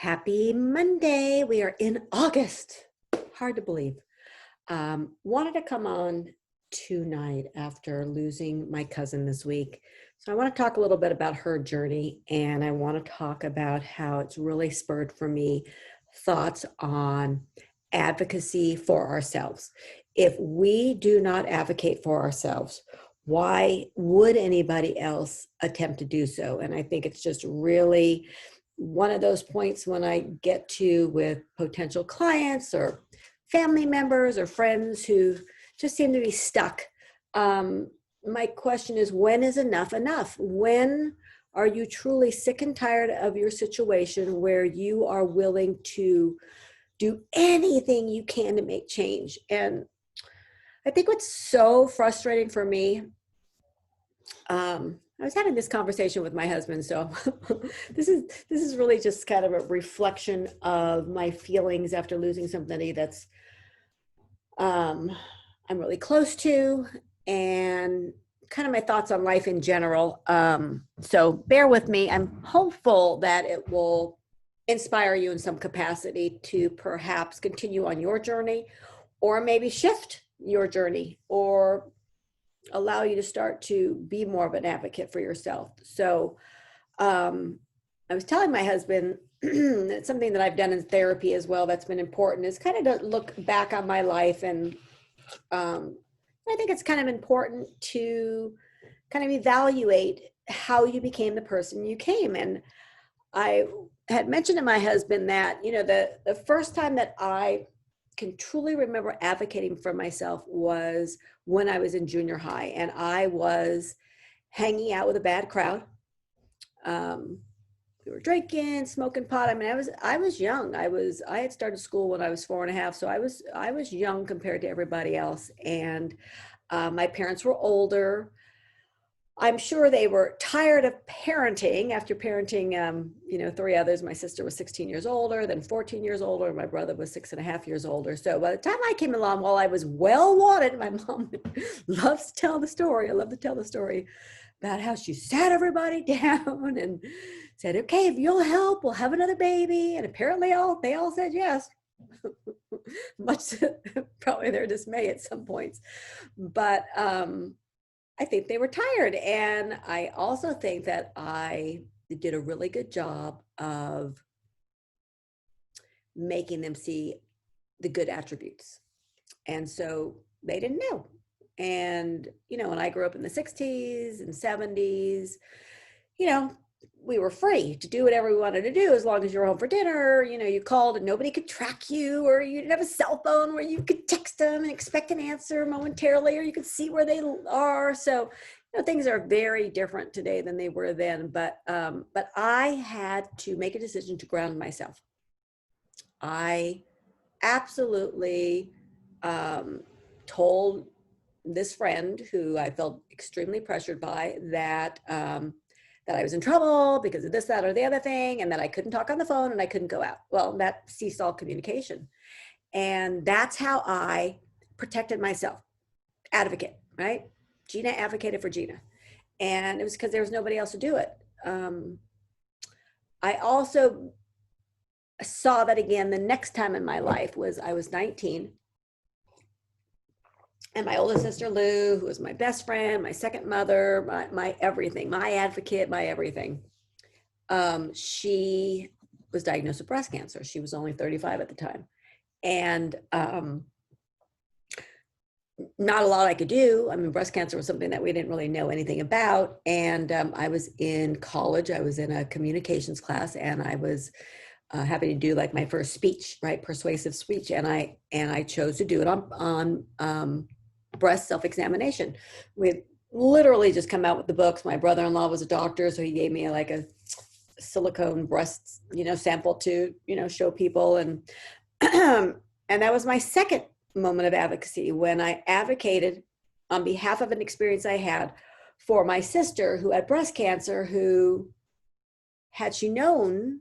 Happy Monday. We are in August. Hard to believe. Wanted to come on tonight after losing my cousin this week. So I want to talk a little bit about her journey, and I want to talk about how it's really spurred for me thoughts on advocacy for ourselves. If we do not advocate for ourselves, why would anybody else attempt to do so? And I think it's just really one of those points when I get to with potential clients or family members or friends who just seem to be stuck. My question is, when is enough enough? When are you truly sick and tired of your situation where you are willing to do anything you can to make change? And I think what's so frustrating for me, I was having this conversation with my husband, so this is really just kind of a reflection of my feelings after losing somebody that's I'm really close to, and kind of my thoughts on life in general. So bear with me. I'm hopeful that it will inspire you in some capacity to perhaps continue on your journey, or maybe shift your journey, or allow you to start to be more of an advocate for yourself. So I was telling my husband that something that I've done in therapy as well that's been important is kind of to look back on my life. And I think it's kind of important to kind of evaluate how you became the person you came. And I had mentioned to my husband that, the first time that I can truly remember advocating for myself was when I was in junior high, and I was hanging out with a bad crowd. We were drinking, smoking pot. I mean, I was young. I had started school when I was 4.5, so I was young compared to everybody else. And my parents were older. I'm sure they were tired of parenting after parenting, 3 others. My sister was 16 years older, then 14 years older. My brother was 6.5 years older. So by the time I came along, while I was well wanted, my mom loves to tell the story. I love to tell the story about how she sat everybody down and said, okay, if you'll help, we'll have another baby. And apparently they all said yes, much to probably their dismay at some points. But I think they were tired. And I also think that I did a really good job of making them see the good attributes. And so they didn't know. And, when I grew up in the 60s and 70s, we were free to do whatever we wanted to do as long as you were home for dinner. You called and nobody could track you, or you didn't have a cell phone where you could text them and expect an answer momentarily, or you could see where they are. So, things are very different today than they were then. But I had to make a decision to ground myself. I absolutely told this friend who I felt extremely pressured by that I was in trouble because of this, that, or the other thing, and that I couldn't talk on the phone and I couldn't go out. Well, that ceased all communication. And that's how I protected myself. Advocate, right? Gina advocated for Gina. And it was because there was nobody else to do it. I also saw that again the next time in my life was I was 19. And my oldest sister, Lou, who was my best friend, my second mother, my everything, my advocate, my everything. She was diagnosed with breast cancer. She was only 35 at the time. And not a lot I could do. I mean, breast cancer was something that we didn't really know anything about. And I was in college. I was in a communications class, and I was having to do like my first speech, right? Persuasive speech. And I chose to do it on breast self-examination. We literally just come out with the books. My brother-in-law was a doctor, so he gave me like a silicone breast, sample to, show people. And and that was my second moment of advocacy, when I advocated on behalf of an experience I had for my sister who had breast cancer, who, had she known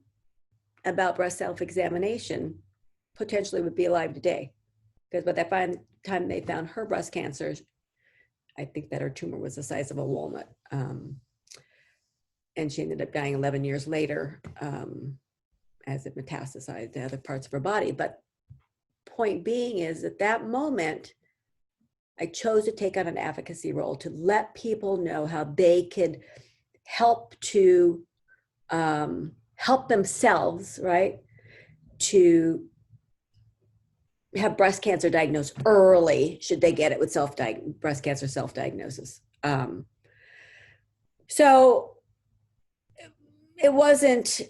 about breast self-examination, potentially would be alive today. Because by that time they found her breast cancer, I think that her tumor was the size of a walnut. And she ended up dying 11 years later as it metastasized to other parts of her body. But point being is at that moment, I chose to take on an advocacy role to let people know how they could help to help themselves, right? To have breast cancer diagnosed early, should they get it with breast cancer self-diagnosis. So it wasn't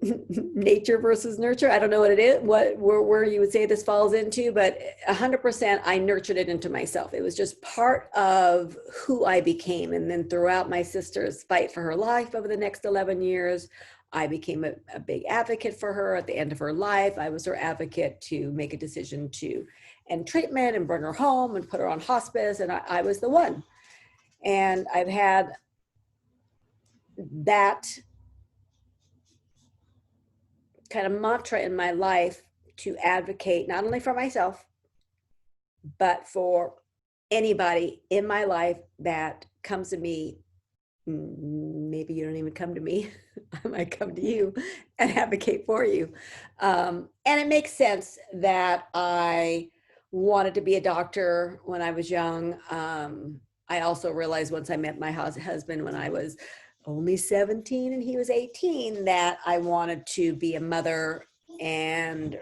nature versus nurture. I don't know what it is, where you would say this falls into, but 100% I nurtured it into myself. It was just part of who I became. And then throughout my sister's fight for her life over the next 11 years, I became a big advocate for her. At the end of her life, I was her advocate to make a decision to end treatment and bring her home and put her on hospice. And I was the one. And I've had that kind of mantra in my life to advocate not only for myself, but for anybody in my life that comes to me. Maybe you don't even come to me. I might come to you and advocate for you. And it makes sense that I wanted to be a doctor when I was young. I also realized once I met my husband when I was only 17 and he was 18 that I wanted to be a mother and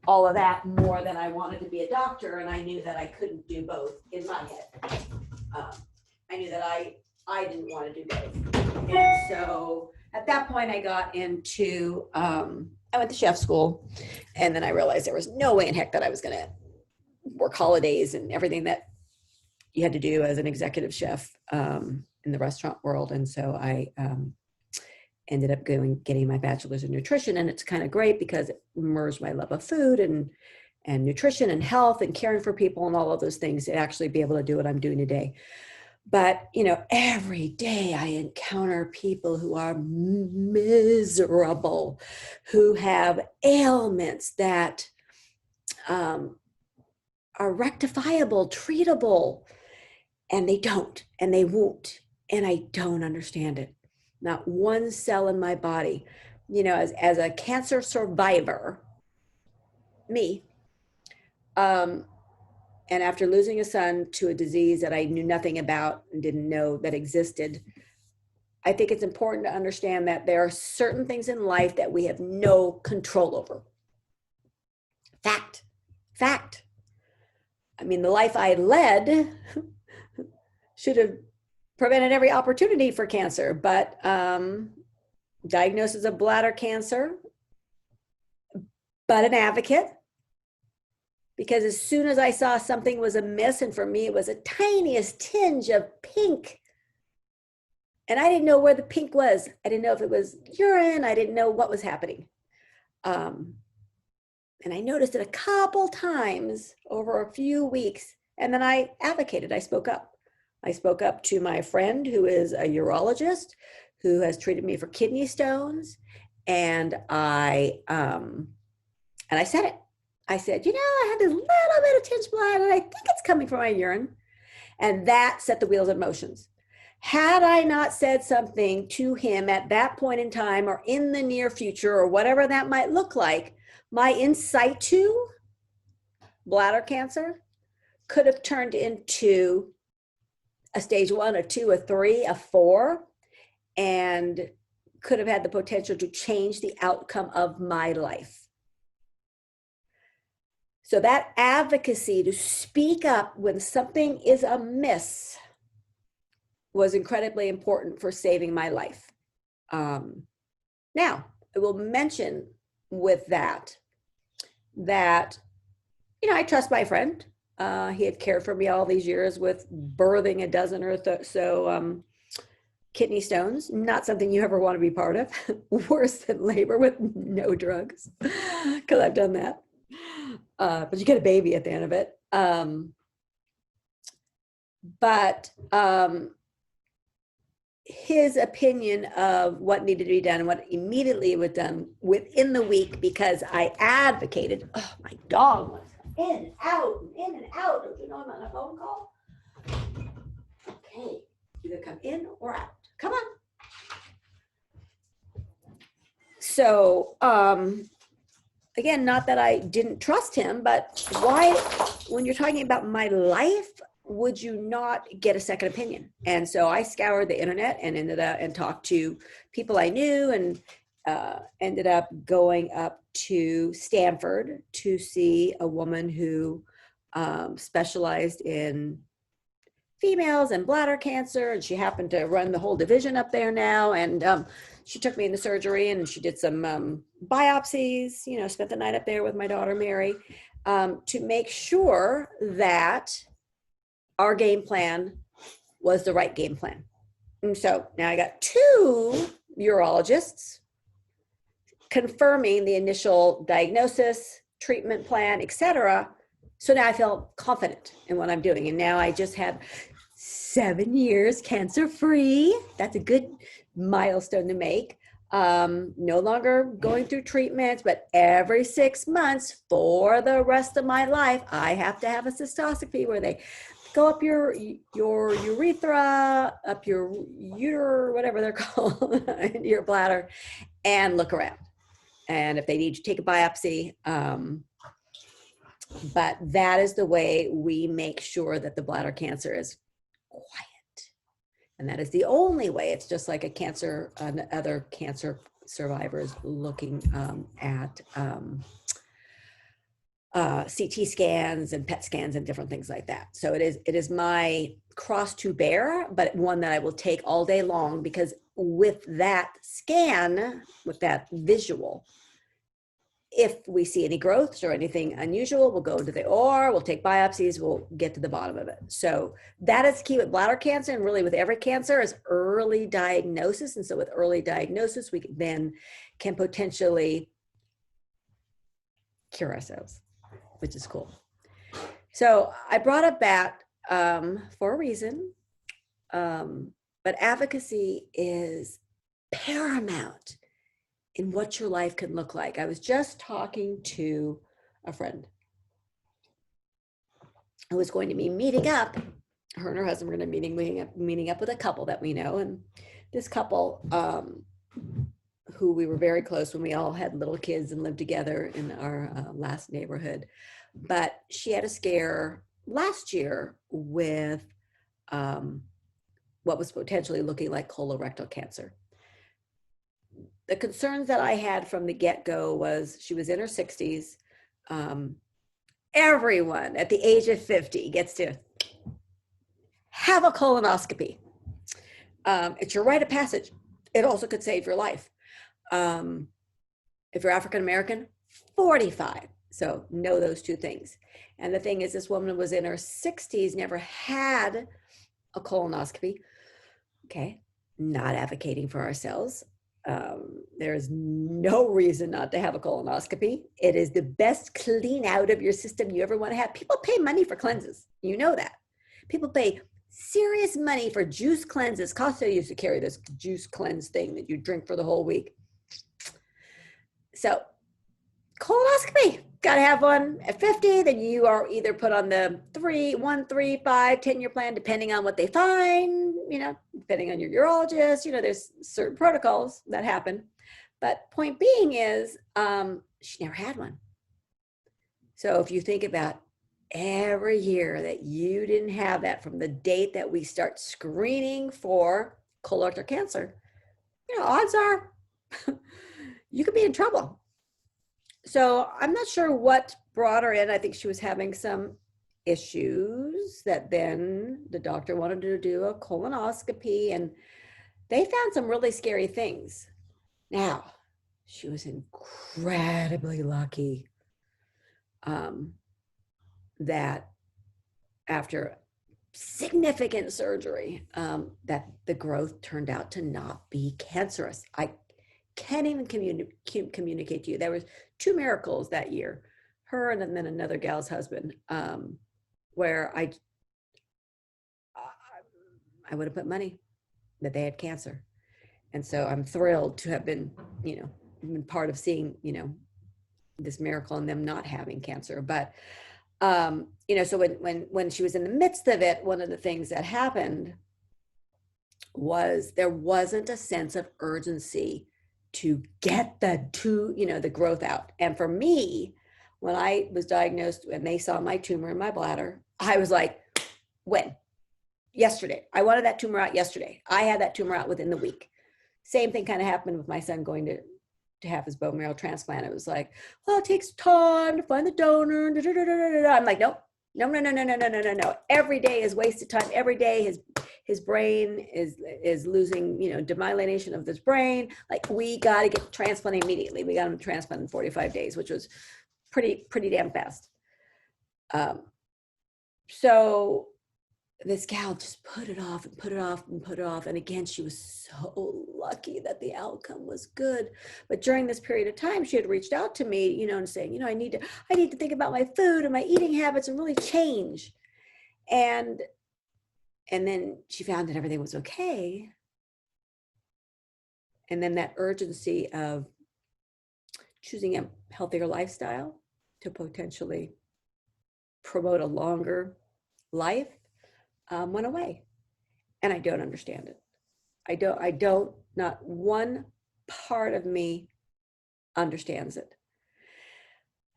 all of that more than I wanted to be a doctor. And I knew that I couldn't do both in my head. I knew that I didn't want to do both. And so at that point I got into, I went to chef school, and then I realized there was no way in heck that I was going to work holidays and everything that you had to do as an executive chef in the restaurant world. And so I ended up getting my bachelor's in nutrition. And it's kind of great because it merged my love of food and nutrition and health and caring for people and all of those things to actually be able to do what I'm doing today. But, you know, every day I encounter people who are miserable, who have ailments that are rectifiable, treatable, and they don't, and they won't. And I don't understand it. Not one cell in my body, you know, as a cancer survivor, me, and after losing a son to a disease that I knew nothing about and didn't know that existed, I think it's important to understand that there are certain things in life that we have no control over. Fact. I mean, the life I led should have prevented every opportunity for cancer, but diagnosis of bladder cancer, but an advocate. Because as soon as I saw something was amiss, and for me, it was a tiniest tinge of pink. And I didn't know where the pink was. I didn't know if it was urine. I didn't know what was happening. And I noticed it a couple times over a few weeks. And then I advocated, I spoke up. I spoke up to my friend who is a urologist who has treated me for kidney stones. And I said it. I said, you know, I had this little bit of tinge blood and I think it's coming from my urine. And that set the wheels in motion. Had I not said something to him at that point in time or in the near future or whatever that might look like, my insight to bladder cancer could have turned into a stage 1, a 2, a 3, a 4, and could have had the potential to change the outcome of my life. So that advocacy to speak up when something is amiss was incredibly important for saving my life. Now, I will mention with that, you know, I trust my friend. He had cared for me all these years with birthing a dozen or so kidney stones. Not something you ever want to be part of. Worse than labor with no drugs, because I've done that. But you get a baby at the end of it. But his opinion of what needed to be done and what immediately was done within the week, because I advocated. Oh, my dog was in and out. Don't you know I'm on a phone call? Okay, either come in or out. Come on. So, again, not that I didn't trust him, but why, when you're talking about my life, would you not get a second opinion? And so I scoured the internet and ended up and talked to people I knew, and ended up going up to Stanford to see a woman who specialized in females and bladder cancer, and she happened to run the whole division up there now. And she took me into surgery, and she did some biopsies, you know, spent the night up there with my daughter Mary, to make sure that our game plan was the right game plan. And so now I got 2 urologists confirming the initial diagnosis, treatment plan, etc. So now I feel confident in what I'm doing. And now I just have 7 years cancer-free. That's a good milestone to make. No longer going through treatments, but every 6 months for the rest of my life, I have to have a cystoscopy where they go up your urethra, up your uter, whatever they're called, into your bladder, and look around. And if they need to take a biopsy, but that is the way we make sure that the bladder cancer is quiet. And that is the only way. It's just like a cancer, other cancer survivors looking at CT scans and PET scans and different things like that. So it is my cross to bear, but one that I will take all day long, because with that scan, with that visual, if we see any growths or anything unusual, we'll go into the OR, we'll take biopsies, we'll get to the bottom of it. So that is key with bladder cancer, and really with every cancer, is early diagnosis. And so with early diagnosis, we then can potentially cure ourselves, which is cool. So I brought up that for a reason, but advocacy is paramount in what your life can look like. I was just talking to a friend who was going to be meeting up. Her and her husband were going to be meeting up with a couple that we know. And this couple, who we were very close when we all had little kids and lived together in our last neighborhood. But she had a scare last year with what was potentially looking like colorectal cancer. The concerns that I had from the get-go was she was in her 60s. Everyone at the age of 50 gets to have a colonoscopy. It's your rite of passage. It also could save your life. If you're African-American, 45. So know those 2 things. And the thing is, this woman was in her 60s, never had a colonoscopy. Okay, not advocating for ourselves. There's no reason not to have a colonoscopy. It is the best clean out of your system you ever want to have. People pay money for cleanses. You know that. People pay serious money for juice cleanses. Costco used to carry this juice cleanse thing that you drink for the whole week. So colonoscopy, got to have one at 50. Then you are either put on the 1, 3, 5, 10-year plan, depending on what they find, you know, depending on your urologist. You know, there's certain protocols that happen. But point being is, she never had one. So if you think about every year that you didn't have that from the date that we start screening for colorectal cancer, you know, odds are you could be in trouble. So I'm not sure what brought her in. I think she was having some issues that then the doctor wanted to do a colonoscopy, and they found some really scary things. Now, she was incredibly lucky that after significant surgery, that the growth turned out to not be cancerous. I can't even communicate to you. There was 2 miracles that year, her and then another gal's husband, where I would have put money that they had cancer. And so I'm thrilled to have been, you know, been part of seeing, you know, this miracle in them not having cancer. But, you know, so when she was in the midst of it, one of the things that happened was there wasn't a sense of urgency to get the growth out. And for me, when I was diagnosed and they saw my tumor in my bladder, I was like, when? Yesterday. I wanted that tumor out yesterday. I had that tumor out within the week. Same thing kind of happened with my son going to have his bone marrow transplant. It was like, well, it takes time to find the donor. Da, da, da, da, da. I'm like, nope, no. Every day is wasted time. Every day his brain is losing, demyelination of his brain. Like, we got to get transplanted immediately. We got him transplanted in 45 days, which was pretty damn fast. So this gal just put it off and put it off and put it off. And again, she was so lucky that the outcome was good. But during this period of time, she had reached out to me, and saying, I need to think about my food and my eating habits and really change. And then she found that everything was okay. And then that urgency of choosing a healthier lifestyle to potentially promote a longer life went away. And I don't understand it. Not one part of me understands it.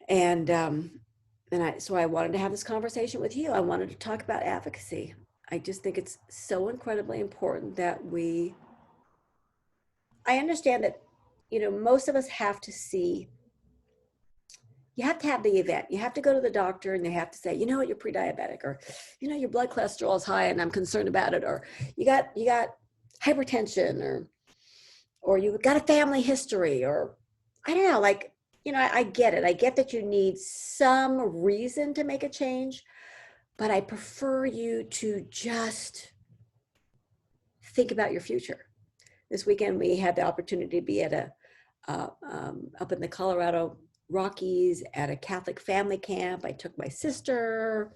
So I wanted to have this conversation with you. I wanted to talk about advocacy. I just think it's so incredibly important that I understand that, most of us have to see, you have to have the event. You have to go to the doctor and they have to say, you know what, you're pre-diabetic, or, your blood cholesterol is high and I'm concerned about it, or you got hypertension, or you got a family history, or I don't know, like, I get it. I get that you need some reason to make a change, but I prefer you to just think about your future. This weekend, we had the opportunity to be at up in the Colorado Rockies at a Catholic family camp. I took my sister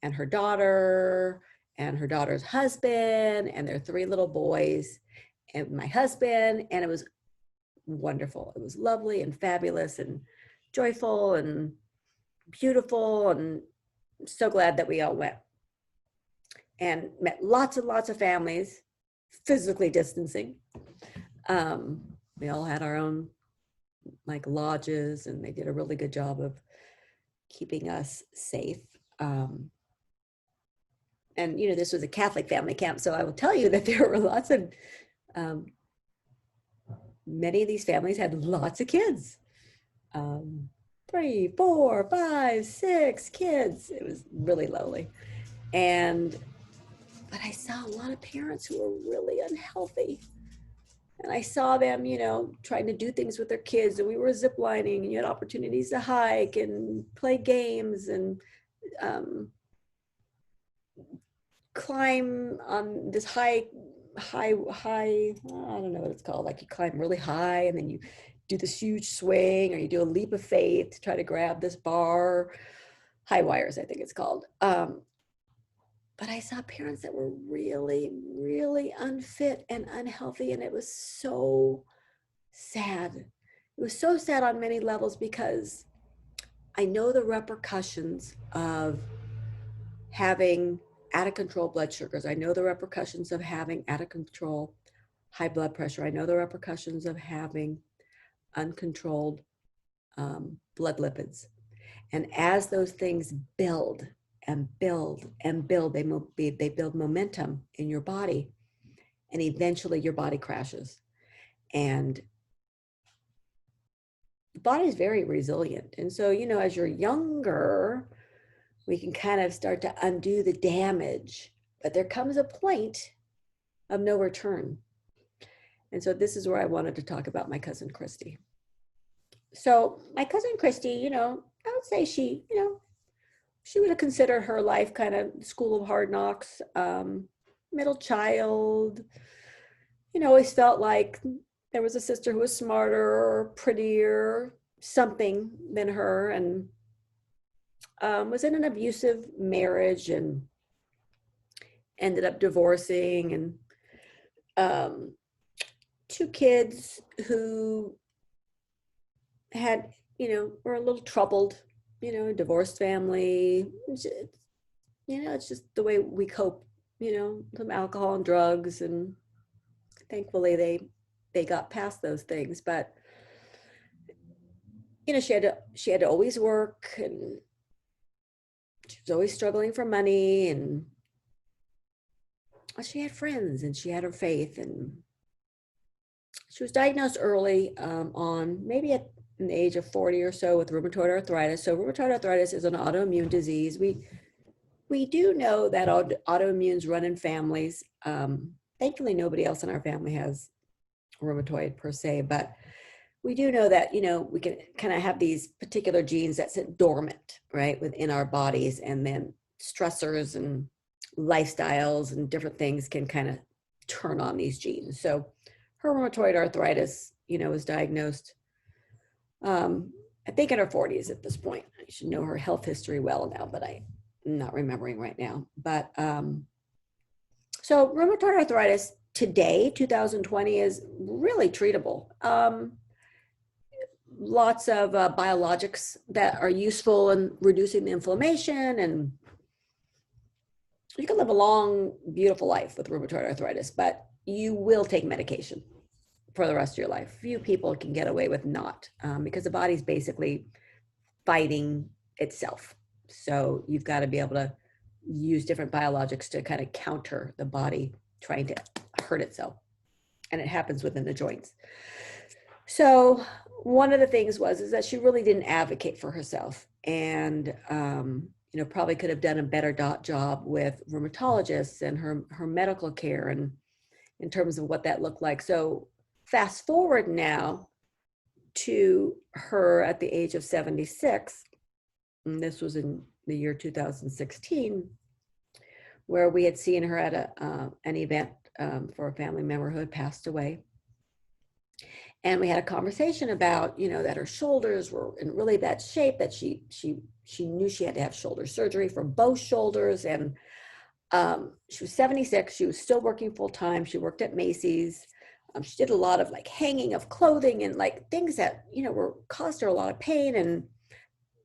and her daughter and her daughter's husband and their 3 little boys and my husband, and it was wonderful. It was lovely and fabulous and joyful and beautiful, and I'm so glad that we all went and met lots and lots of families, physically distancing. We all had our own lodges, and they did a really good job of keeping us safe. And this was a Catholic family camp, so I will tell you that there were lots of many of these families had lots of kids. 3, 4, 5, 6 kids. It was really lovely. But I saw a lot of parents who were really unhealthy. And I saw them, trying to do things with their kids, and we were ziplining, and you had opportunities to hike and play games and climb on this high, I don't know what it's called. Like, you climb really high and then you do this huge swing, or you do a leap of faith to try to grab this bar, high wires, I think it's called. But I saw parents that were really, really unfit and unhealthy, and it was so sad. It was so sad on many levels, because I know the repercussions of having out of control blood sugars. I know the repercussions of having out of control high blood pressure. I know the repercussions of having uncontrolled blood lipids. And as those things build and build and build, they build momentum in your body, and eventually your body crashes. And the body is very resilient. And so, as you're younger, we can kind of start to undo the damage, but there comes a point of no return. And so this is where I wanted to talk about my cousin Christy. So my cousin Christy, I would say she would have considered her life kind of school of hard knocks, middle child, always felt like there was a sister who was smarter or prettier, something than her, and was in an abusive marriage and ended up divorcing, and 2 kids who had, were a little troubled, divorced family. It's just the way we cope, some alcohol and drugs, and thankfully they they got past those things. But, you know, she had to always work, and she was always struggling for money, and she had friends, and she had her faith, and she was diagnosed early on, maybe at an age of 40 or so, with rheumatoid arthritis. So rheumatoid arthritis is an autoimmune disease. We do know that autoimmunes run in families. Thankfully, nobody else in our family has rheumatoid per se, but we do know that, you know, we can kind of have these particular genes that sit dormant, right, within our bodies, and then stressors and lifestyles and different things can kind of turn on these genes. So her rheumatoid arthritis, you know, was diagnosed, I think in her 40s at this point. I should know her health history well now, but I'm not remembering right now. But so rheumatoid arthritis today, 2020, is really treatable. Lots of biologics that are useful in reducing the inflammation, and you can live a long, beautiful life with rheumatoid arthritis, but you will take medication for the rest of your life. Few people can get away with not, because the body's basically fighting itself. So you've got to be able to use different biologics to kind of counter the body trying to hurt itself. And it happens within the joints. So one of the things is that she really didn't advocate for herself, and you know, probably could have done a better job with rheumatologists and her medical care, and in terms of what that looked like. So fast forward now to her at the age of 76, and this was in the year 2016, where we had seen her at an event for a family member who had passed away. And we had a conversation about, you know, that her shoulders were in really bad shape, that she knew she had to have shoulder surgery for both shoulders. And she was 76. She was still working full time. She worked at Macy's. She did a lot of like hanging of clothing and like things that, you know, caused her a lot of pain, and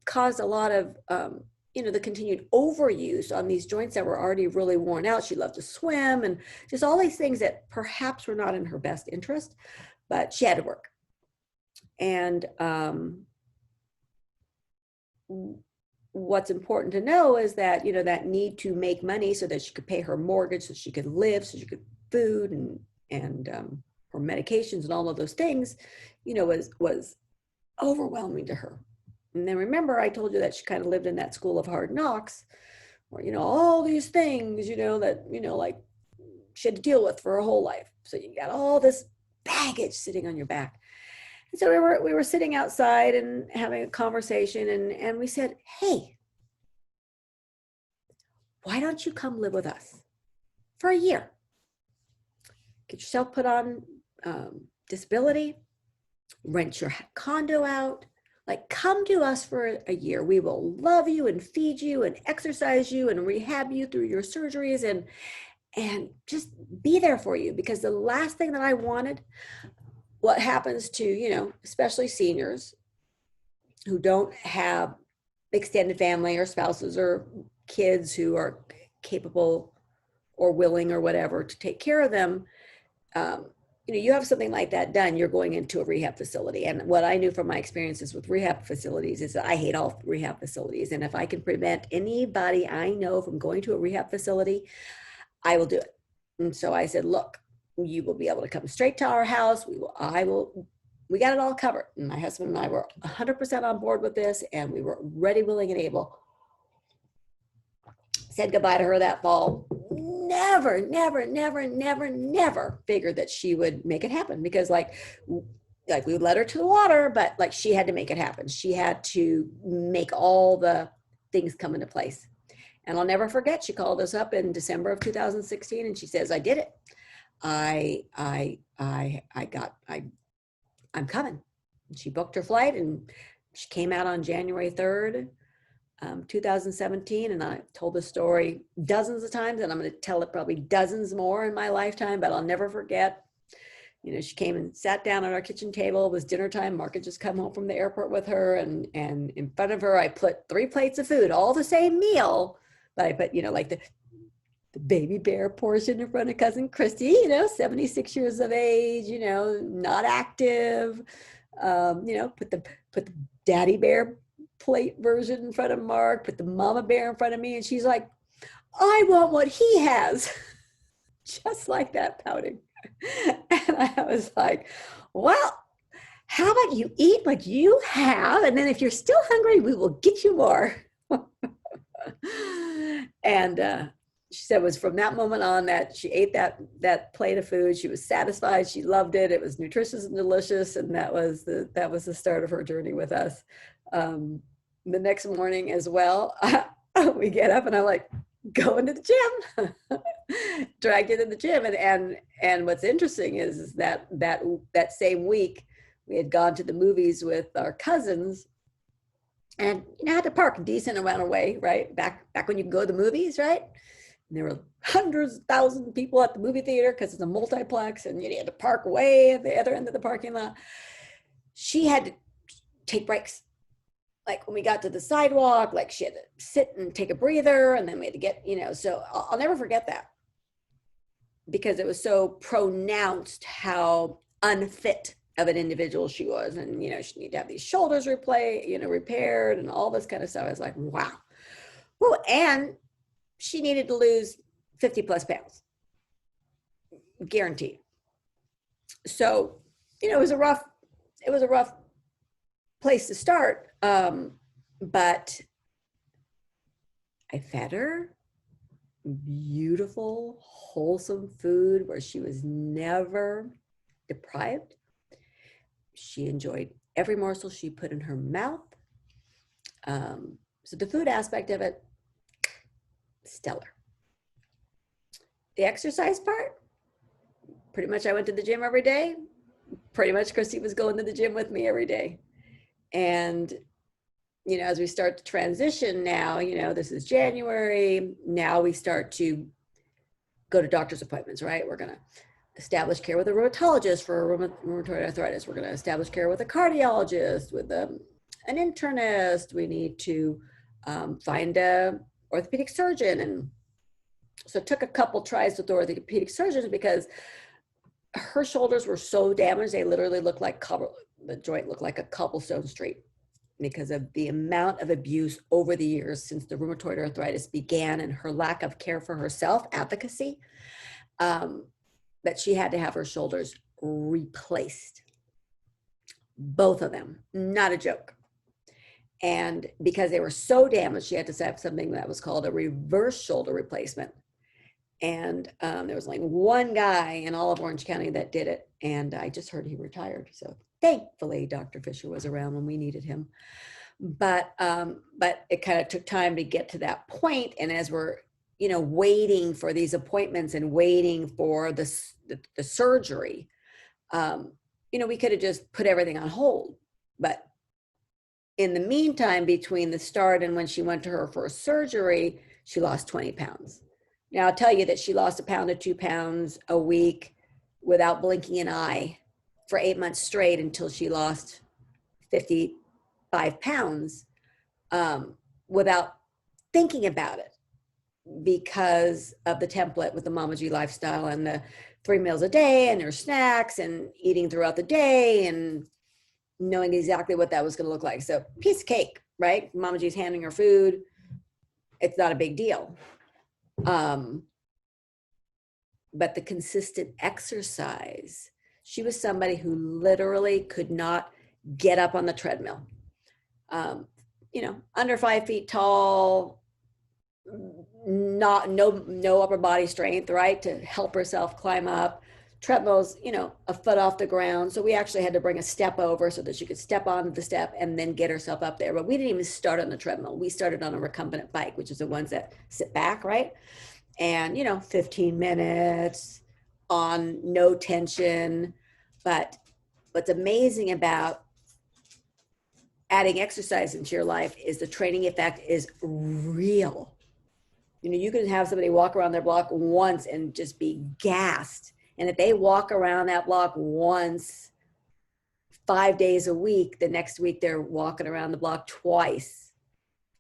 caused a lot of, you know, the continued overuse on these joints that were already really worn out. She loved to swim, and just all these things that perhaps were not in her best interest, but she had to work. And what's important to know is that, you know, that need to make money so that she could pay her mortgage, so she could live, so she could food and her medications and all of those things, you know, was overwhelming to her. And then remember, I told you that she kind of lived in that school of hard knocks, where, you know, all these things, you know, that, you know, like she had to deal with for her whole life. So you got all this baggage sitting on your back. And so we were sitting outside and having a conversation, and we said, hey, why don't you come live with us for a year? Get yourself put on disability, rent your condo out, like come to us for a year. We will love you and feed you and exercise you and rehab you through your surgeries, and just be there for you. Because the last thing that I wanted, what happens to, you know, especially seniors who don't have extended family or spouses or kids who are capable or willing or whatever to take care of them, you know, you have something like that done, you're going into a rehab facility. And what I knew from my experiences with rehab facilities is that I hate all rehab facilities. And if I can prevent anybody I know from going to a rehab facility, I will do it. And so I said, look, you will be able to come straight to our house. We got it all covered. And my husband and I were 100% on board with this, and we were ready, willing, and able. Said goodbye to her that fall. Never figured that she would make it happen, because like we would let her to the water, but like she had to make it happen. She had to make all the things come into place. And I'll never forget, she called us up in December of 2016, and she says, I did it. I'm coming. And she booked her flight, and she came out on January 3rd, 2017. And I told the story dozens of times, and I'm going to tell it probably dozens more in my lifetime, but I'll never forget. You know, she came and sat down at our kitchen table. It was dinner time. Mark had just come home from the airport with her, and in front of her, I put 3 plates of food, all the same meal, but I put, you know, like the baby bear portion in front of cousin Christy, you know, 76 years of age, you know, not active, you know, put the daddy bear plate version in front of Mark, put the mama bear in front of me. And she's like, I want what he has. Just like that, pouting. And I was like, well, how about you eat what you have? And then if you're still hungry, we will get you more. And she said it was from that moment on that she ate that plate of food. She was satisfied. She loved it. It was nutritious and delicious. And that was the start of her journey with us. The next morning as well, we get up and I'm like, going to the gym. Dragged it in the gym. And what's interesting is that same week we had gone to the movies with our cousins, and you know, had to park a decent amount of way, right? Back when you could go to the movies, right? And there were hundreds of thousands of people at the movie theater because it's a multiplex, and you had to park way at the other end of the parking lot. She had to take breaks. Like when we got to the sidewalk, like she had to sit and take a breather, and then we had to get, you know, so I'll never forget that, because it was so pronounced how unfit of an individual she was. And, you know, she needed to have these shoulders repaired and all this kind of stuff. I was like, wow. Well, and she needed to lose 50 plus pounds, guaranteed. So, you know, it was a rough place to start. But I fed her beautiful, wholesome food where she was never deprived. She enjoyed every morsel she put in her mouth. So the food aspect of it, stellar. The exercise part, pretty much I went to the gym every day. Pretty much Christy was going to the gym with me every day. And, you know, as we start to transition now, you know, this is January. Now we start to go to doctor's appointments, right? We're going to establish care with a rheumatologist for rheumatoid arthritis. We're going to establish care with a cardiologist, with an internist. We need to find a orthopedic surgeon. And so it took a couple tries with the orthopedic surgeons because her shoulders were so damaged, they literally looked like the joint looked like a cobblestone street, because of the amount of abuse over the years since the rheumatoid arthritis began and her lack of care for herself, advocacy, that she had to have her shoulders replaced. Both of them, not a joke. And because they were so damaged, she had to have something that was called a reverse shoulder replacement. And there was like one guy in all of Orange County that did it. And I just heard he retired. So thankfully, Dr. Fisher was around when we needed him. But it kind of took time to get to that point. And as we're, you know, waiting for these appointments and waiting for the surgery, you know, we could have just put everything on hold. But in the meantime, between the start and when she went to her first surgery, she lost 20 pounds. Now, I'll tell you that she lost 1 pound to 2 pounds a week without blinking an eye for 8 months straight until she lost 55 pounds without thinking about it, because of the template with the Mama G lifestyle and the 3 meals a day and her snacks and eating throughout the day and knowing exactly what that was going to look like. So piece of cake, right? Mama G's handing her food. It's not a big deal. But the consistent exercise, she was somebody who literally could not get up on the treadmill. You know, under 5 feet tall, no upper body strength, right, to help herself climb up. Treadmills, you know, a foot off the ground. So we actually had to bring a step over so that she could step onto the step and then get herself up there. But we didn't even start on the treadmill. We started on a recumbent bike, which is the ones that sit back, right? And, you know, 15 minutes on no tension. But what's amazing about adding exercise into your life is the training effect is real. You know, you can have somebody walk around their block once and just be gassed. And if they walk around that block once, 5 days a week, the next week they're walking around the block twice,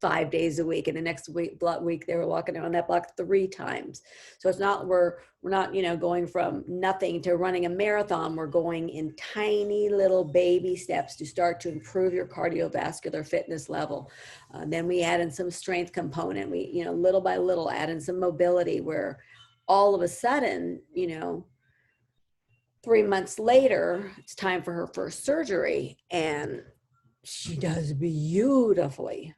5 days a week, and the next week they were walking around that block 3 times. So it's not, we're not, you know, going from nothing to running a marathon. We're going in tiny little baby steps to start to improve your cardiovascular fitness level. Then we add in some strength component. We, you know, little by little add in some mobility, where all of a sudden, you know, 3 months later, it's time for her first surgery, and she does beautifully,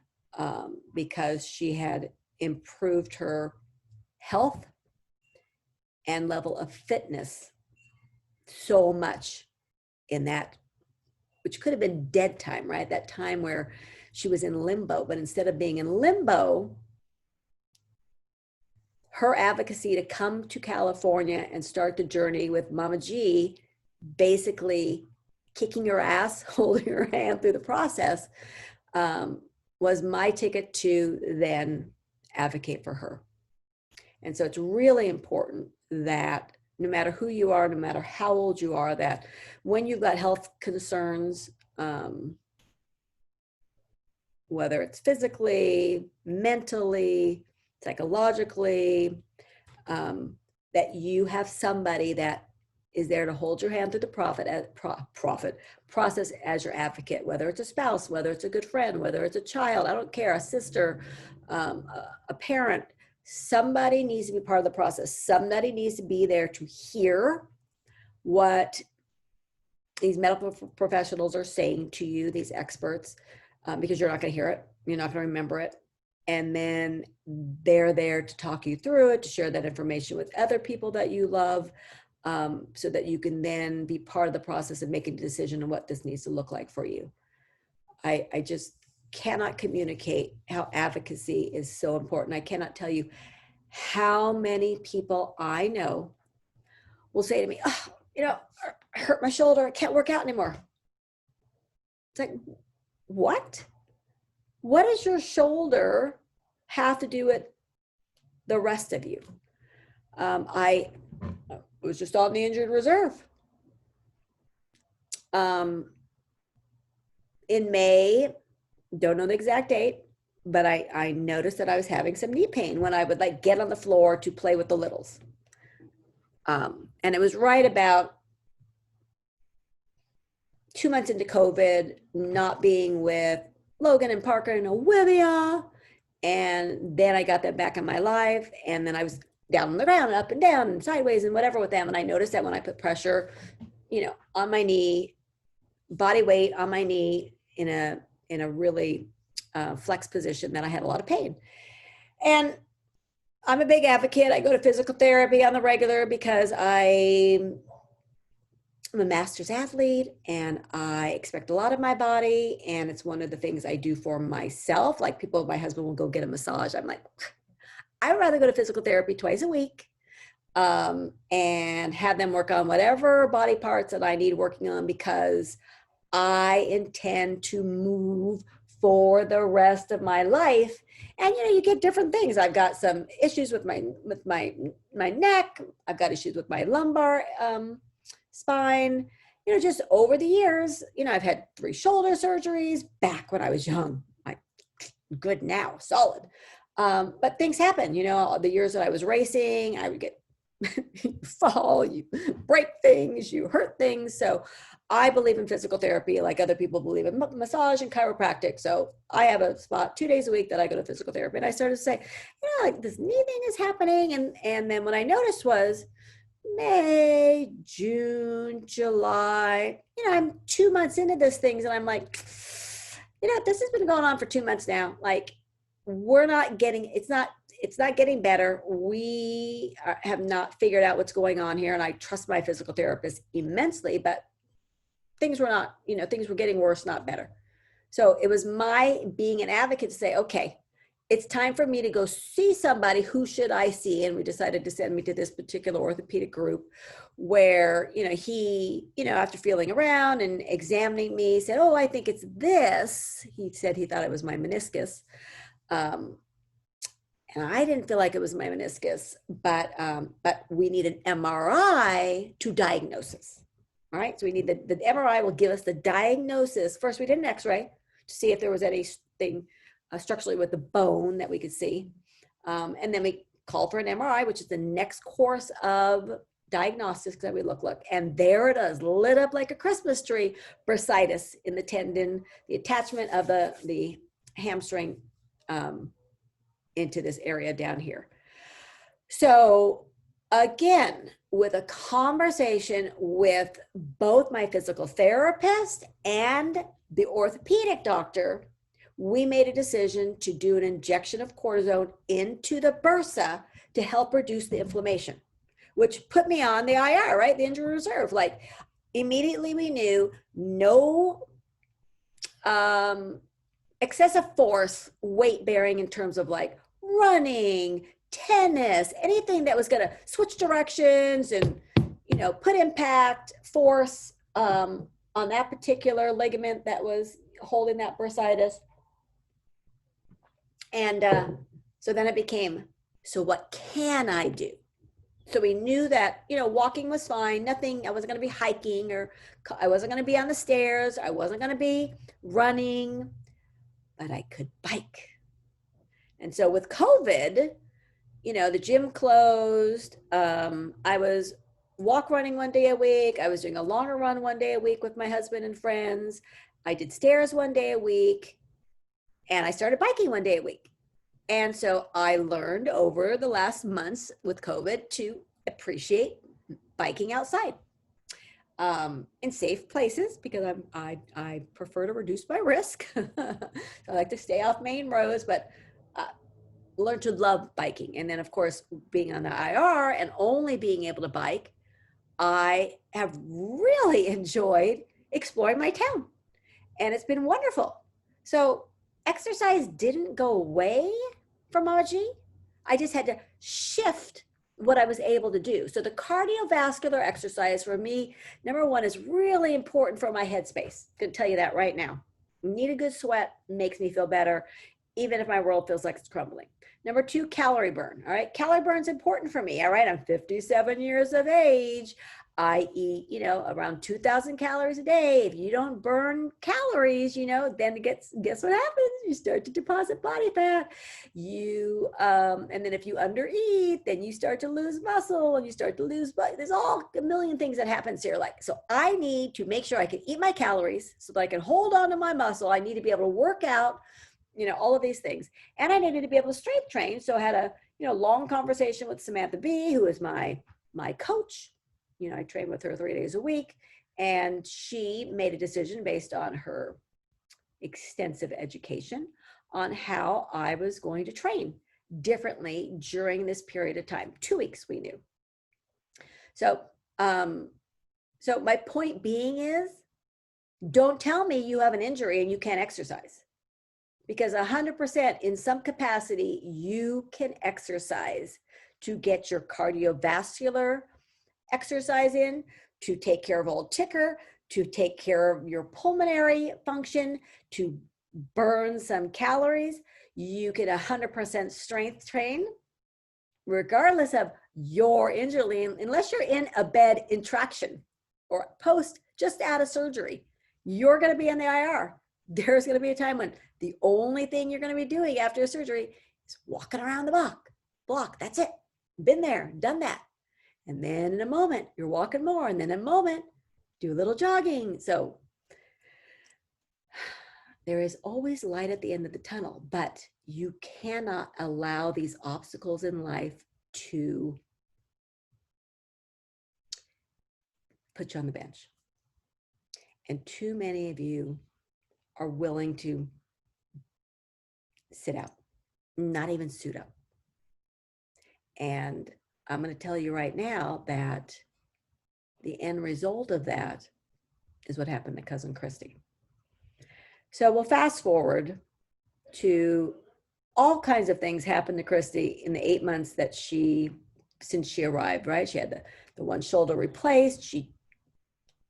because she had improved her health and level of fitness so much in that, which could have been dead time, right? That time where she was in limbo, but instead of being in limbo, her advocacy to come to California and start the journey with Mama G, basically kicking her ass, holding her hand through the process, was my ticket to then advocate for her. And so it's really important that no matter who you are, no matter how old you are, that when you've got health concerns, whether it's physically, mentally, psychologically, that you have somebody that is there to hold your hand through the process as your advocate, whether it's a spouse, whether it's a good friend, whether it's a child, I don't care, a sister, a parent. Somebody needs to be part of the process. Somebody needs to be there to hear what these medical professionals are saying to you, these experts, because you're not going to hear it. You're not going to remember it. And then they're there to talk you through it, to share that information with other people that you love, so that you can then be part of the process of making a decision on what this needs to look like for you. I just cannot communicate how advocacy is so important. I cannot tell you how many people I know will say to me, oh, you know, I hurt my shoulder, I can't work out anymore. It's like, what? What does your shoulder have to do with the rest of you? I was just on the injured reserve. In May, don't know the exact date, but I noticed that I was having some knee pain when I would like get on the floor to play with the littles. And it was right about 2 months into COVID, not being with Logan and Parker and Olivia. And then I got them back in my life. And then I was down on the ground, up and down and sideways and whatever with them. And I noticed that when I put pressure, you know, on my knee, body weight on my knee in a really flex position, that I had a lot of pain. And I'm a big advocate. I go to physical therapy on the regular because I'm a master's athlete and I expect a lot of my body. And it's one of the things I do for myself. Like people, my husband will go get a massage. I'm like, I'd rather go to physical therapy twice a week, and have them work on whatever body parts that I need working on, because I intend to move for the rest of my life. And, you know, you get different things. I've got some issues with my neck. I've got issues with my lumbar spine. You know, just over the years, you know, I've had 3 shoulder surgeries back when I was young. Like, good now, solid. But things happen, you know, the years that I was racing, I would get you fall, you break things, you hurt things. So I believe in physical therapy like other people believe in massage and chiropractic. So I have a spot 2 days a week that I go to physical therapy. And I started to say, you know, like this knee thing is happening. And then what I noticed was May, June, July, you know, I'm 2 months into this things and I'm like, you know, this has been going on for 2 months now. Like, we're not getting, it's not getting better. We have not figured out what's going on here. And I trust my physical therapist immensely, but things were not, you know, things were getting worse, not better. So it was my being an advocate to say, okay, it's time for me to go see somebody. Who should I see? And we decided to send me to this particular orthopedic group where, you know, he, you know, after feeling around and examining me, said, oh, I think it's this. He said he thought it was my meniscus. And I didn't feel like it was my meniscus, but we need an MRI to diagnose us. All right, so we need the MRI will give us the diagnosis. First, we did an X-ray to see if there was anything structurally with the bone that we could see. And then we called for an MRI, which is the next course of diagnostics that we look. And there it is, lit up like a Christmas tree, bursitis in the tendon, the attachment of the hamstring into this area down here. So again, with a conversation with both my physical therapist and the orthopedic doctor, we made a decision to do an injection of cortisone into the bursa to help reduce the inflammation, which put me on the IR, right? The injury reserve. Like immediately we knew no excessive force, weight bearing in terms of like running, tennis, anything that was going to switch directions and, you know, put impact, force on that particular ligament that was holding that bursitis. And so then it became, so what can I do? So we knew that, you know, walking was fine, nothing, I wasn't going to be hiking, or I wasn't going to be on the stairs, I wasn't going to be running, but I could bike. And so with COVID, you know, the gym closed. I was walk running one day a week. I was doing a longer run one day a week with my husband and friends. I did stairs one day a week, and I started biking one day a week. And so I learned over the last months with COVID to appreciate biking outside in safe places, because I prefer to reduce my risk. I like to stay off main roads, but learn to love biking. And then of course, being on the IR and only being able to bike, I have really enjoyed exploring my town, and it's been wonderful. So exercise didn't go away from Aji. I just had to shift what I was able to do. So the cardiovascular exercise for me, number one, is really important for my headspace. I'm gonna tell you that right now. Need a good sweat, makes me feel better, even if my world feels like it's crumbling. Number two, calorie burn. All right, calorie burn is important for me. All right, I'm 57 years of age. I eat, you know, around 2,000 calories a day. If you don't burn calories, you know, then guess what happens? You start to deposit body fat. And then if you undereat, then you start to lose muscle, and you start to lose body. There's all a million things that happens here. Like, so I need to make sure I can eat my calories so that I can hold on to my muscle. I need to be able to work out, you know, all of these things. And I needed to be able to strength train. So I had a, you know, long conversation with Samantha B, who is my coach. You know, I train with her 3 days a week, and she made a decision based on her extensive education on how I was going to train differently during this period of time. 2 weeks, we knew. So, so my point being is, don't tell me you have an injury and you can't exercise. Because 100% in some capacity, you can exercise to get your cardiovascular exercise in, to take care of old ticker, to take care of your pulmonary function, to burn some calories. You can 100% strength train, regardless of your injury, unless you're in a bed in traction or post just out of surgery, you're going to be in the IR. There's going to be a time when the only thing you're going to be doing after surgery is walking around the block. That's it. Been there, done that. And then in a moment, you're walking more. And then in a moment, do a little jogging. So there is always light at the end of the tunnel, but you cannot allow these obstacles in life to put you on the bench. And too many of you are willing to sit out, not even suit up. And I'm going to tell you right now that the end result of that is what happened to Cousin Christy. So we'll fast forward to all kinds of things happened to Christy in the 8 months that since she arrived, right? She had the one shoulder replaced. She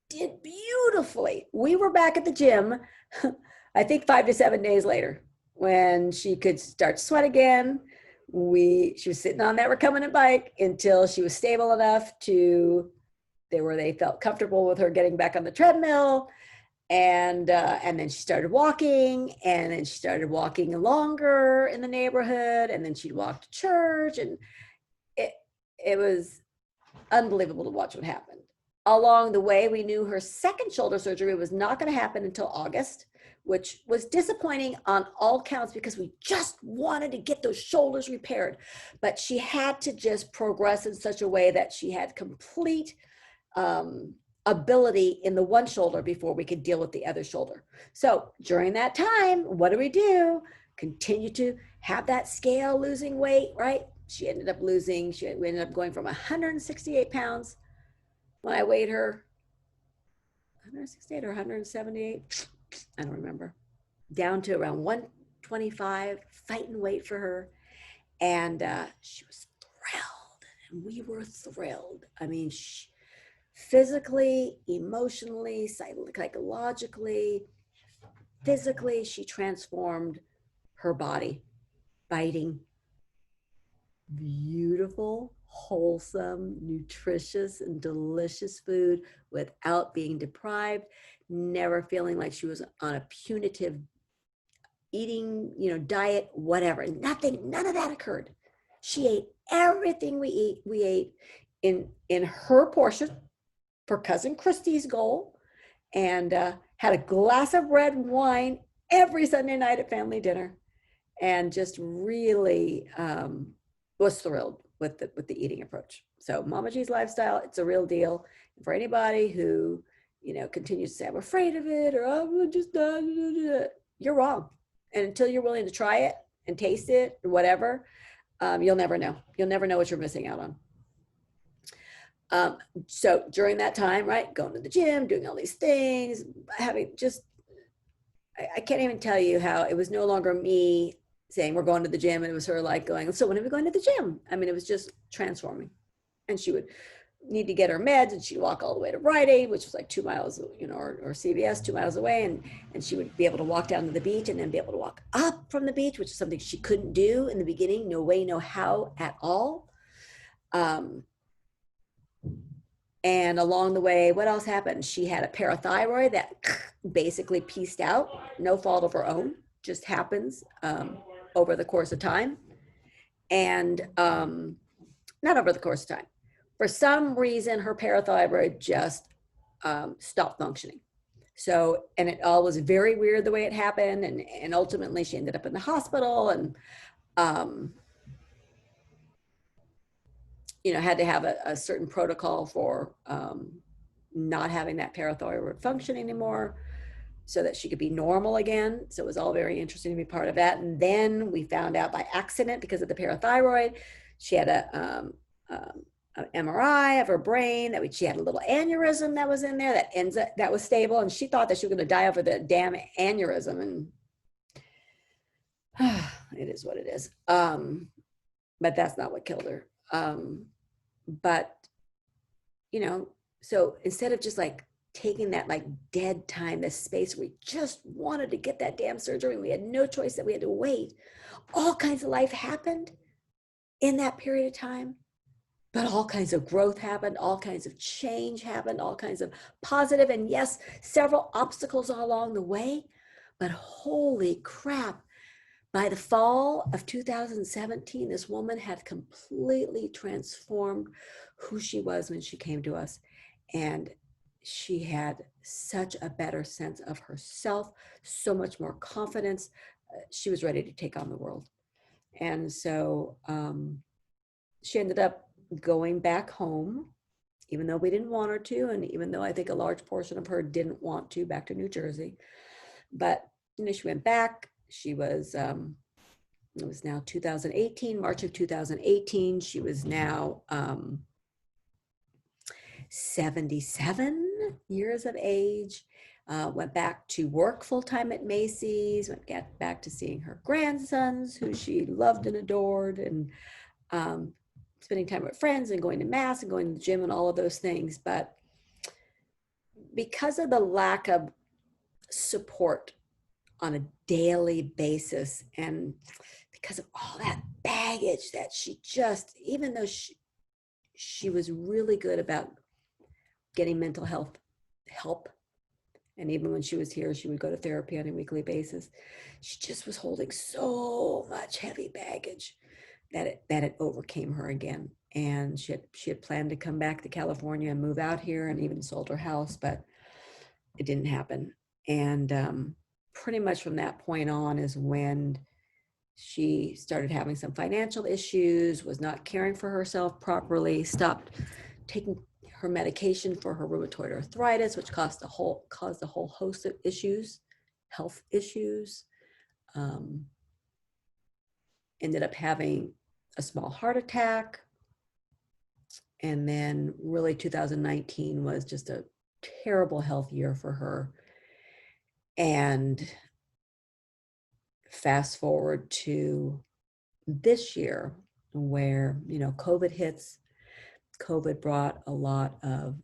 did beautifully. We were back at the gym, I think 5 to 7 days later, when she could start to sweat again. She was sitting on that recumbent bike until she was stable enough where they felt comfortable with her getting back on the treadmill. And then she started walking, and then she started walking longer in the neighborhood, and then she'd walk to church, and it it was unbelievable to watch what happened. Along the way, we knew her second shoulder surgery was not going to happen until August, which was disappointing on all counts because we just wanted to get those shoulders repaired. But she had to just progress in such a way that she had complete ability in the one shoulder before we could deal with the other shoulder. So during that time, what do? Continue to have that scale losing weight, right? We ended up going from 168 pounds when I weighed her, 168 or 178, I don't remember, down to around 125, fighting weight for her. And she was thrilled, and we were thrilled. I mean, physically, emotionally, psychologically, physically, she transformed her body by eating beautiful, wholesome, nutritious, and delicious food without being deprived, never feeling like she was on a punitive eating, diet, whatever. None of that occurred. She ate everything we ate in her portion for cousin Christie's goal, and had a glass of red wine every Sunday night at family dinner, and just really was thrilled with the eating approach. So Mama G's lifestyle, it's a real deal. For anybody who, continues to say, I'm afraid of it, or I'm just, you're wrong. And until you're willing to try it and taste it or whatever, you'll never know. You'll never know what you're missing out on. So during that time, right, going to the gym, doing all these things, having just, I can't even tell you how it was no longer me saying we're going to the gym, and it was her like going, so when are we going to the gym? I mean, it was just transforming. And she would need to get her meds, and she'd walk all the way to Rite Aid, which was like 2 miles, or CVS 2 miles away. And she would be able to walk down to the beach, and then be able to walk up from the beach, which is something she couldn't do in the beginning. No way, no how at all. And along the way, what else happened? She had a parathyroid that basically pieced out, no fault of her own, just happens over the course of time. And not over the course of time. For some reason, her parathyroid just stopped functioning. So, and it all was very weird the way it happened. And ultimately she ended up in the hospital, and, had to have a certain protocol for not having that parathyroid function anymore so that she could be normal again. So it was all very interesting to be part of that. And then we found out by accident, because of the parathyroid, she had an MRI of her brain, that she had a little aneurysm that was in there that was stable, and she thought that she was going to die over the damn aneurysm. And it is what it is. But that's not what killed her. But so instead of just like taking that like dead time, this space where we just wanted to get that damn surgery and we had no choice, that we had to wait, all kinds of life happened in that period of time. But all kinds of growth happened, all kinds of change happened, all kinds of positive, and yes, several obstacles along the way. But holy crap, by the fall of 2017, this woman had completely transformed who she was when she came to us. And she had such a better sense of herself, so much more confidence. She was ready to take on the world. And so she ended up going back home, even though we didn't want her to, and even though I think a large portion of her didn't want to, back to New Jersey. But she went back. She was it was now 2018, March of 2018. She was now 77 years of age. Went back to work full-time at Macy's, went back to seeing her grandsons, who she loved and adored, and spending time with friends, and going to mass, and going to the gym, and all of those things. But because of the lack of support on a daily basis, and because of all that baggage that she just, even though she was really good about getting mental health help, And even when she was here, she would go to therapy on a weekly basis. She just was holding so much heavy baggage that it overcame her again. And she had planned to come back to California and move out here and even sold her house, but it didn't happen. And pretty much from that point on is when she started having some financial issues, was not caring for herself properly, stopped taking her medication for her rheumatoid arthritis, which caused a whole host of issues, health issues. Ended up having a small heart attack. And then really 2019 was just a terrible health year for her. And fast forward to this year where, COVID hits. COVID brought a lot of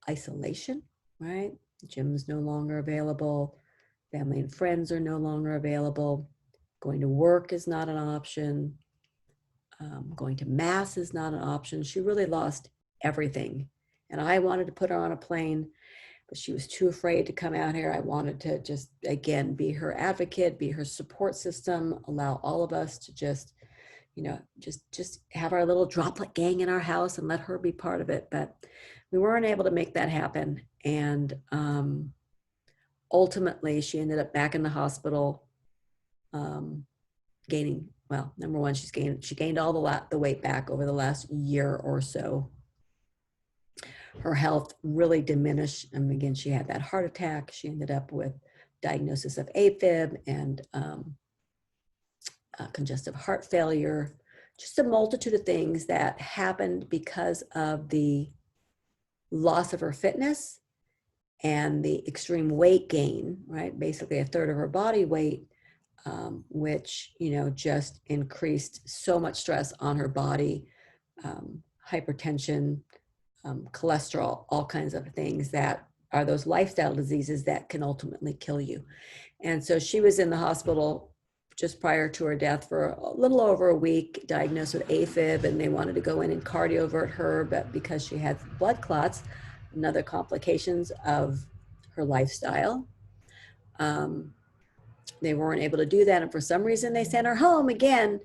isolation, right? The gym is no longer available. Family and friends are no longer available. Going to work is not an option. Going to mass is not an option. She really lost everything. And I wanted to put her on a plane, but she was too afraid to come out here. I wanted to just, again, be her advocate, be her support system, allow all of us to just have our little droplet gang in our house and let her be part of it. But we weren't able to make that happen. And ultimately, she ended up back in the hospital, gaining, well, number one, she gained all the weight back over the last year or so. Her health really diminished. And again, she had that heart attack. She ended up with diagnosis of AFib and congestive heart failure, just a multitude of things that happened because of the loss of her fitness and the extreme weight gain, right? Basically a third of her body weight, which, just increased so much stress on her body, hypertension, cholesterol, all kinds of things that are those lifestyle diseases that can ultimately kill you. And so she was in the hospital just prior to her death for a little over a week, diagnosed with AFib, and they wanted to go in and cardiovert her, but because she had blood clots, another complications of her lifestyle, they weren't able to do that. And for some reason, they sent her home again.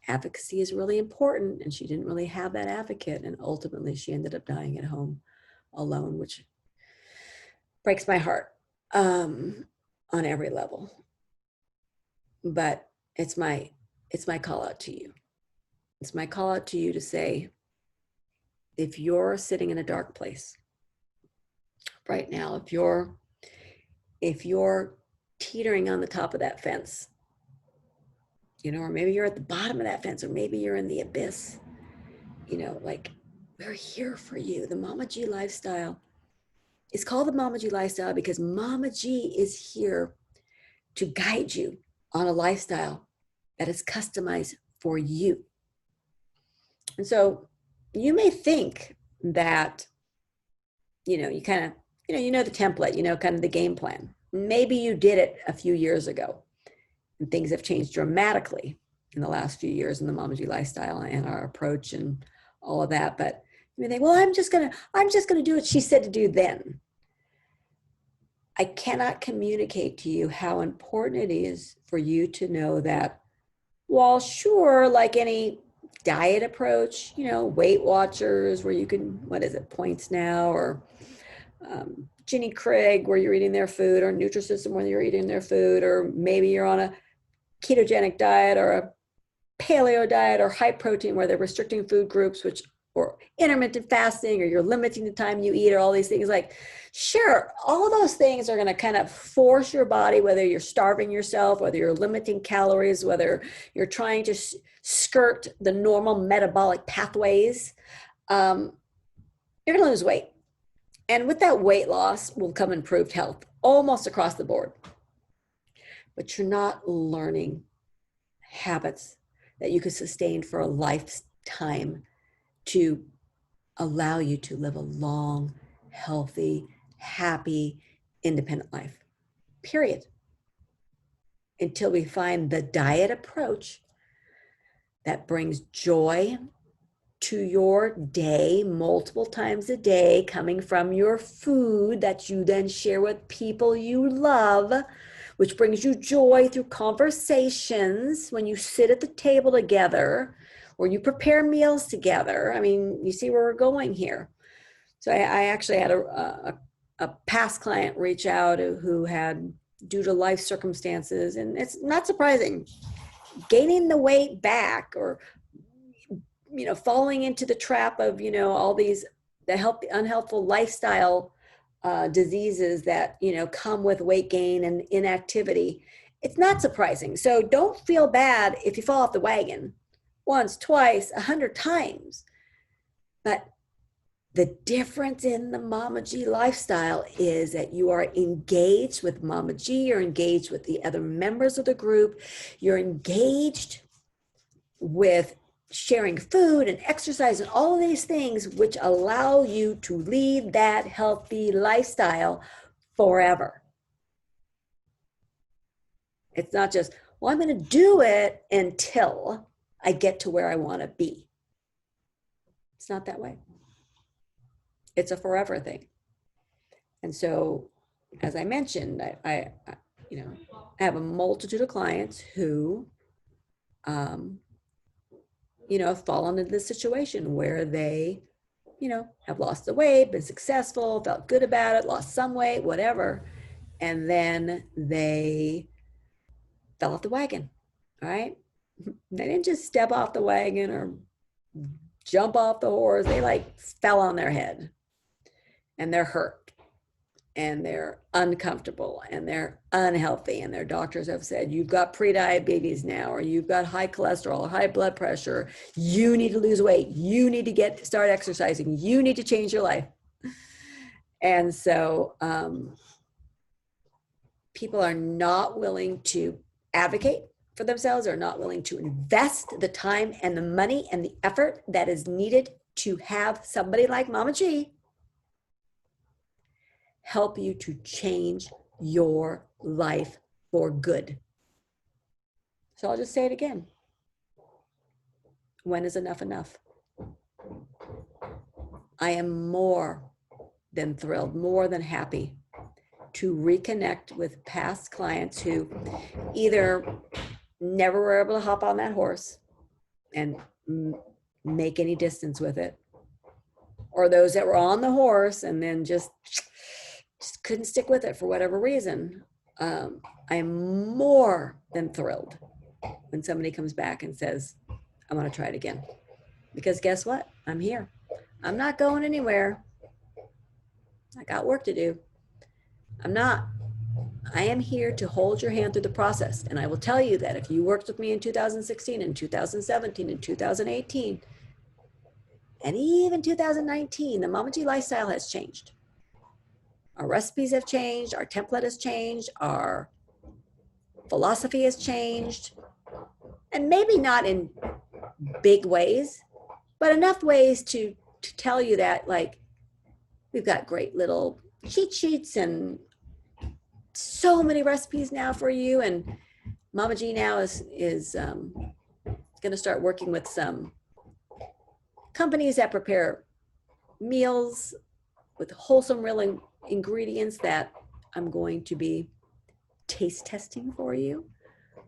Advocacy is really important, and she didn't really have that advocate. And ultimately, she ended up dying at home alone, which breaks my heart on every level. But it's my call out to you. It's my call out to you to say, if you're sitting in a dark place right now, if you're teetering on the top of that fence, or maybe you're at the bottom of that fence, or maybe you're in the abyss, we're here for you. The Mama G lifestyle is called the Mama G lifestyle because Mama G is here to guide you on a lifestyle that is customized for you. And so you may think that, you kind of, the template, kind of the game plan. Maybe you did it a few years ago and things have changed dramatically in the last few years in the Mama G lifestyle and our approach and all of that. But you think, well, I'm just going to do what she said to do then. I cannot communicate to you how important it is for you to know that, while sure, like any diet approach, Weight Watchers, where you can, Points Now, or Ginny Craig, where you're eating their food, or Nutrisystem, where you're eating their food, or maybe you're on a ketogenic diet or a paleo diet or high protein, where they're restricting food groups, or intermittent fasting, or you're limiting the time you eat, or all these things. Like, sure, all those things are going to kind of force your body, whether you're starving yourself, whether you're limiting calories, whether you're trying to skirt the normal metabolic pathways, you're going to lose weight. And with that weight loss will come improved health almost across the board. But you're not learning habits that you could sustain for a lifetime to allow you to live a long, healthy, happy, independent life, period. Until we find the diet approach that brings joy to your day multiple times a day, coming from your food that you then share with people you love, which brings you joy through conversations when you sit at the table together or you prepare meals together. I mean, you see where we're going here. So I actually had a past client reach out who had, due to life circumstances, and it's not surprising, gaining the weight back, or falling into the trap of all these unhelpful lifestyle diseases that come with weight gain and inactivity. It's not surprising. So don't feel bad if you fall off the wagon once, twice, 100 times. But the difference in the Mama G lifestyle is that you are engaged with Mama G, you're engaged with the other members of the group, you're engaged with sharing food and exercise and all of these things which allow you to lead that healthy lifestyle forever. It's not just, well, I'm going to do it until I get to where I want to be. It's not that way. It's a forever thing. And so, as I mentioned, I have a multitude of clients who, fallen into this situation where they, have lost the weight, been successful, felt good about it, lost some weight, whatever. And then they fell off the wagon, all right? They didn't just step off the wagon or jump off the horse. They fell on their head, and they're hurt, and they're uncomfortable, and they're unhealthy, and their doctors have said, you've got prediabetes now, or you've got high cholesterol, or high blood pressure, you need to lose weight, you need to start exercising, you need to change your life. And so people are not willing to advocate for themselves, are not willing to invest the time and the money and the effort that is needed to have somebody like Mama G help you to change your life for good. So I'll just say it again. When is enough enough? I am more than thrilled, more than happy to reconnect with past clients who either never were able to hop on that horse and make any distance with it, or those that were on the horse and then just couldn't stick with it for whatever reason. I am more than thrilled when somebody comes back and says, I want to try it again. Because guess what? I'm here. I'm not going anywhere. I got work to do. I am here to hold your hand through the process. And I will tell you that if you worked with me in 2016 and 2017 and 2018, and even 2019, the Mama G lifestyle has changed. Our recipes have changed, our template has changed, our philosophy has changed, and maybe not in big ways, but enough ways to tell you that we've got great little cheat sheets and so many recipes now for you. And Mama G now is going to start working with some companies that prepare meals with wholesome, real ingredients that I'm going to be taste testing for you.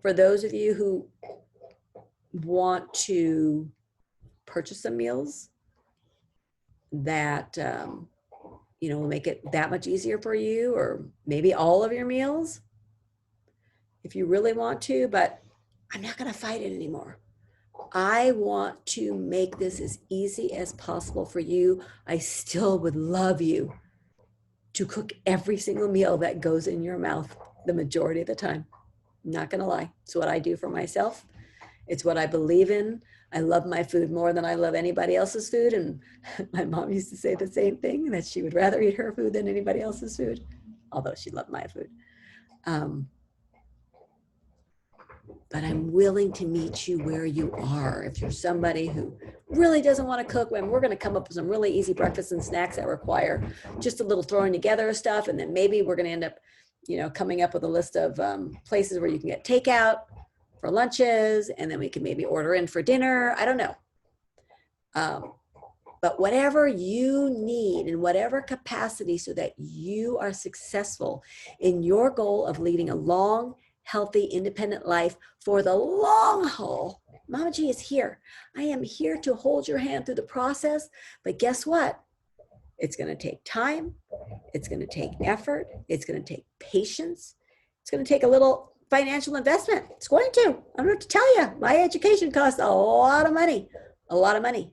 For those of you who want to purchase some meals that will make it that much easier for you, or maybe all of your meals if you really want to, but I'm not going to fight it anymore. I want to make this as easy as possible for you. I still would love you to cook every single meal that goes in your mouth the majority of the time. I'm not going to lie. It's what I do for myself. It's what I believe in. I love my food more than I love anybody else's food. And my mom used to say the same thing, that she would rather eat her food than anybody else's food, although she loved my food. But I'm willing to meet you where you are. If you're somebody who really doesn't want to cook, we're going to come up with some really easy breakfasts and snacks that require just a little throwing together of stuff. And then maybe we're going to end up, coming up with a list of places where you can get takeout for lunches. And then we can maybe order in for dinner. I don't know. But whatever you need in whatever capacity so that you are successful in your goal of leading a long, healthy, independent life for the long haul, Mama G is here. I am here to hold your hand through the process. But guess what? It's going to take time. It's going to take effort. It's going to take patience. It's going to take a little financial investment. It's going to. I'm going to tell you, my education costs a lot of money, a lot of money.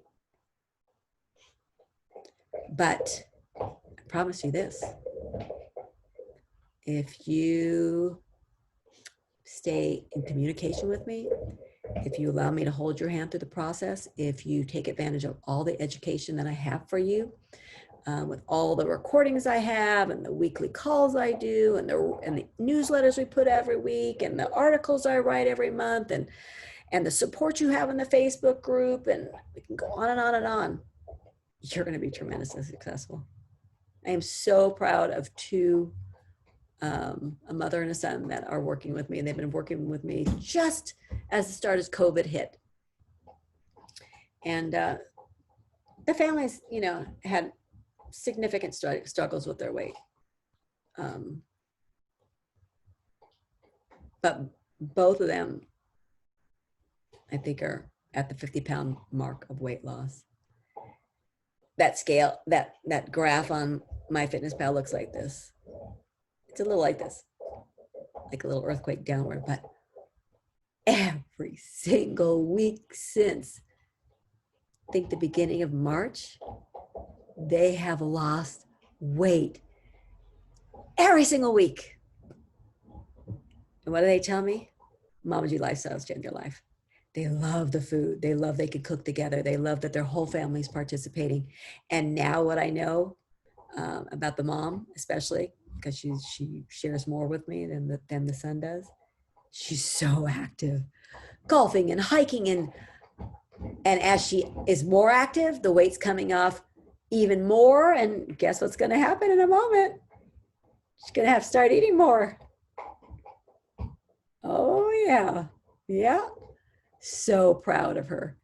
But I promise you this, if you stay in communication with me, if you allow me to hold your hand through the process, if you take advantage of all the education that I have for you, with all the recordings I have and the weekly calls I do and the newsletters we put every week and the articles I write every month and the support you have in the Facebook group, and we can go on and on and on, you're going to be tremendously successful. I am so proud of a mother and a son that are working with me, and they've been working with me just as the start of COVID hit. And the families, had significant struggles with their weight. But both of them, I think, are at the 50-pound mark of weight loss. That scale, that graph on MyFitnessPal looks like this. It's a little like this, like a little earthquake downward, but every single week since, I think, the beginning of March, they have lost weight every single week. And what do they tell me? Mama G Lifestyles Change Your Life. They love the food. They love they can cook together. They love that their whole family's participating. And now what I know about the mom, especially because she shares more with me than the son does, she's so active, golfing and hiking, and as she is more active, the weight's coming off even more. And guess what's going to happen in a moment? She's going to have to start eating more. Oh yeah. So proud of her.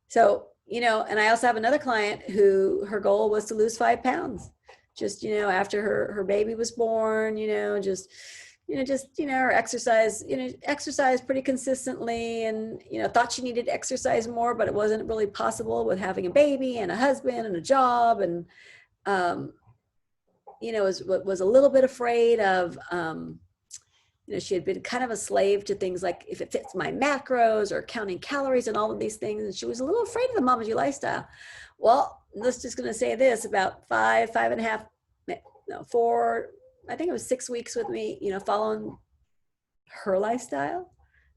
So, and I also have another client who her goal was to lose 5 pounds. Just, after her baby was born, just her exercise, exercise pretty consistently, and, thought she needed to exercise more, but it wasn't really possible with having a baby and a husband and a job. And, was a little bit afraid of, she had been kind of a slave to things like if it fits my macros or counting calories and all of these things. And she was a little afraid of the Mama G lifestyle. Well, let's just going to say this, about 4, I think it was 6 weeks with me, following her lifestyle,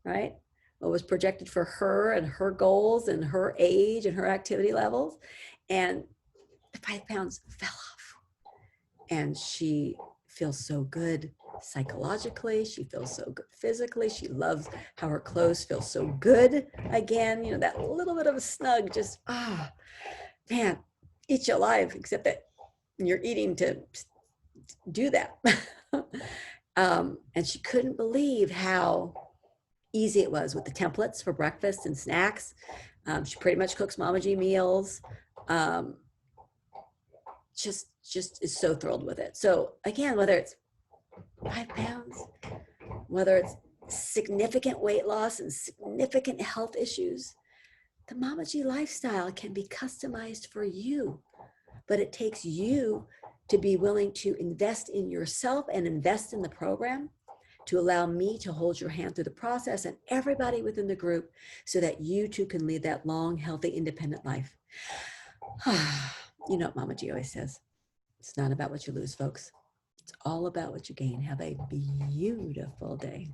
right? What was projected for her and her goals and her age and her activity levels. And the 5 pounds fell off. And she feels so good psychologically. She feels so good physically. She loves how her clothes feel so good. Again, that little bit of a snug, just, man, eat you alive, except that you're eating to do that. And she couldn't believe how easy it was with the templates for breakfast and snacks. She pretty much cooks Mama G meals. Just is so thrilled with it. So again, whether it's 5 pounds, whether it's significant weight loss and significant health issues, the Mama G lifestyle can be customized for you, but it takes you to be willing to invest in yourself and invest in the program to allow me to hold your hand through the process and everybody within the group so that you too can lead that long, healthy, independent life. You know what Mama G always says, it's not about what you lose, folks. It's all about what you gain. Have a beautiful day.